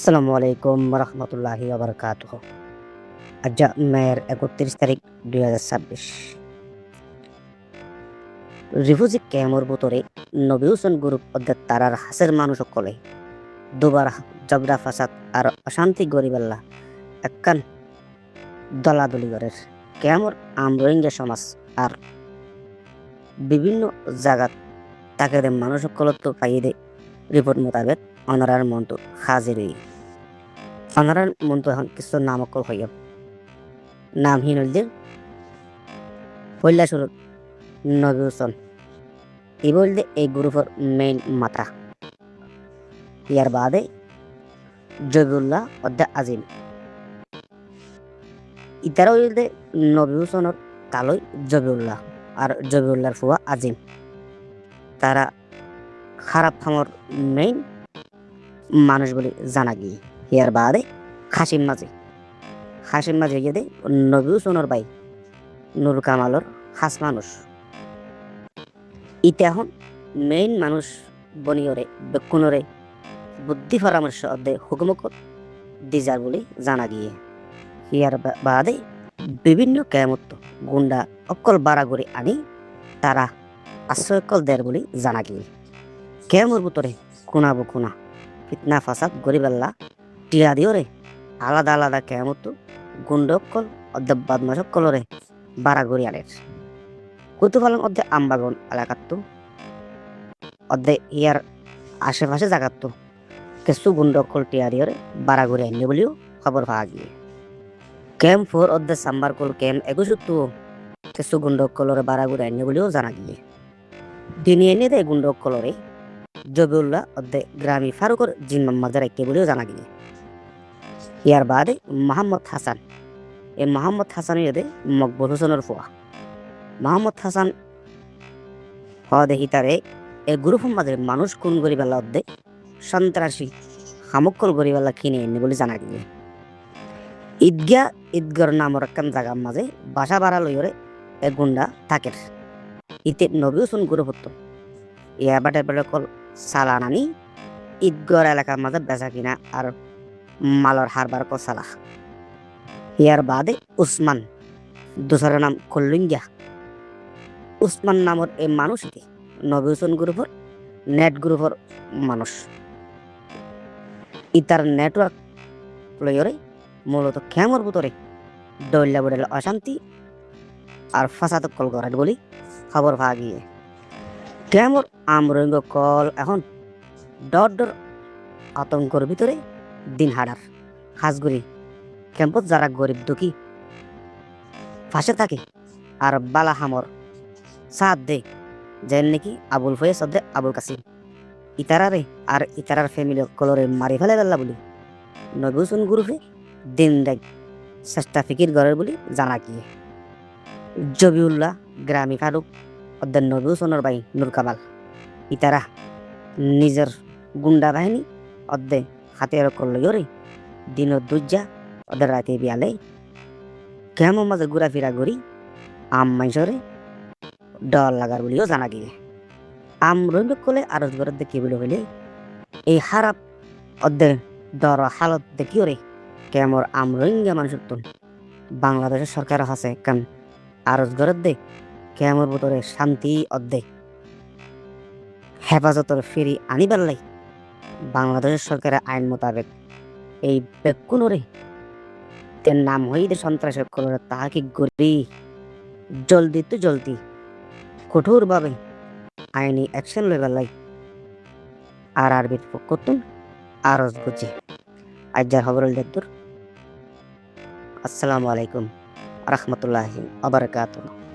আসসালামু আলাইকুম রহমতুল্লাহি ওবরকাতুহ। আজ মেয়ের ৩১ তারিখ ২০২৬। রিফিউজি ক্যাম্পর ভিতরে নবী হুসেন গ্রুপ অর্থাৎ তারার হাসের মানুষ সকলে দুবার ঝগড়া ফাসাদ আর অশান্তি গরিবাল্লা একখান দলাদলি গড়ের ক্যাম্পর রোহিঙ্গা সমাজ আর বিভিন্ন জায়গাত তাকে মানুষ সকলত পাইয়ে রিপোর্ট মোতাবেক অনারার মন্ত হাজির অনারার মন্ত এখন কিছু নামকল হইয়া নামহীন হইলে পয়লা শুরু নবী হুসেন ই বলতে এই গ্রুপের মেইন মাথা। ইয়ার বাদে জবিউল্লাহ অধ্যা আজিম ইতারা হইলে নবী হুসেনের কালই জবিউল্লাহ আর জবিউল্লাহর ফুয়া আজিম। তারা খারাপ খামর মেইন মানুষ বলে জানা গিয়ে। ইয়ার বাদে খাসিম মাঝে গিয়ে নবী হুসেনের ভাই নুর কামালর খাস মানুষ। ইতে এখন মেইন মানুষ বনিয়রে বেকুনরে বুদ্ধি পরামর্শ অধ্যে হুকুমকত দিজার বলে জানা গিয়ে। ইয়ার বাদে বিভিন্ন কেমত গুন্ডা অকল বাড়াগড়ি আনি তারা আশ্রয়কল দেয় বলে জানা গিয়ে। কেমর ভিতরে কোনা ফিতনা ফাসাদ গরিবাল্লা টিয়া দিওরে আলাদা আলাদা কেমত গুন্ডকল অধ্যে বদমাসকলরে বাড়াগড়ি আনের কুতুফালন অধ্যে আমবাগন এলাকাত অধ্যে ইয়ার আশেপাশে জাগাত কিছু গুন্ডকল টিয়া দিওরে বাড়াগড়ি আনলে বলেও খবর পাওয়া গিয়ে। ক্যাম্প 4 অধ্যে সাম্বারকল ক্যাম্প 21 কিছু গুন্ডকলরে বাড়াগড়ি আনলে বলেও জানা গিয়ে। তিনি এনে দেয় গুন্ডকলরে জবিউল্লাহ অধ্যে গ্রামী ফারুকর জিম্মাদের একটি বলেও জানা গিয়ে। ইয়ার বাদে মোহাম্মদ হাসান এই মোহাম্মদ হাসান এদে মকবুল হোসেনের ফুয়া মোহাম্মদ হাসান হদে হিতারে এই গ্রুপের মাঝে মানুষ কোন গরিবাল্লা অধ্যে সন্ত্রাসী হামক্কল গরিবাল্লা কিনে এনে বলে জানা গিয়ে। ঈদগর নামর একখান জায়গার মাঝে বাসা ভাড়া লইরে এক গুন্ডা থাকে। ইতে নবী হুসেন গ্রুপ হতো ইয়া বাটে কল সালান আনি ঈদগর এলাকার মাঝে বেচা কিনা আর মালর হারবার কসালা। ইয়ার বাদে উসমান দুসরের নাম কল্লুঙ্গা উসমান নামর এই মানুষটি নবী হুসেন গ্রুপের নেট গ্রুপের মানুষ। ইতার নেটওয়ার্ক লইরে মূলত খেমর ভিতরে দৈল্লা বডেল অশান্তি আর ফাসাদ কল করার বলি খবর পাওয়া গিয়ে। খেমর রোহিঙ্গা কল এখন ডর আতঙ্কর ভিতরে দিন হাডার হাজগুড়ি ক্যাম্পত যারা গরিব দুঃখী ফাঁসে থাকে আর বালা হামর সাথ দে যেন নাকি আবুল ফয়েজ অধ্যে আবুল কাসিম ইতারারে আর ইতারার ফ্যামিলি কলরে মারি ফেলে বেলা বলি নবী হুসেন গ্রুপে দিন দেখ চেষ্টা ফিকির গড়ের বলি জানা গিয়ে। জবিউল্লাহ গ্রামী ফারুক অধ্যে নবী হুসেনের ভাই নুর কামাল ইতারা নিজের গুন্ডা বাহিনী অধ্যে হাতিয়ার করলে দিন দুর্যা ওদের রাতে বিয়ালে কেমন মাঝে ঘুরাফিরা করি মাইসরে ডর লাগার বলিও জানা গিয়ে। রোহিঙ্গা কলে আরজ ঘরের দেখি বলে হইলে এই খারাপ অধ্যে ডর হালত দেখিও রে কেমর রোহিঙ্গা মানুষের তুন বাংলাদেশের সরকার আছে কান আরজ ঘরের দে কেমর ভিতরে শান্তি অধ্যে হেফাজতর ফিরি আনিবার লাই বাংলাদেশের সরকারের আইন মোতাবেক এই বেকুনরে তের নাম হইতে সন্ত্রাসের করে তাহাকে গড়ি জলদি কঠোরভাবে আইনি অ্যাকশন লইবার লাই আরবির পক্ষতুন আরজ গুছি। আজ্জার খবরুল দেখদুর। আসসালামু আলাইকুম রহমতুল্লাহি ওয়া বারাকাতুহু।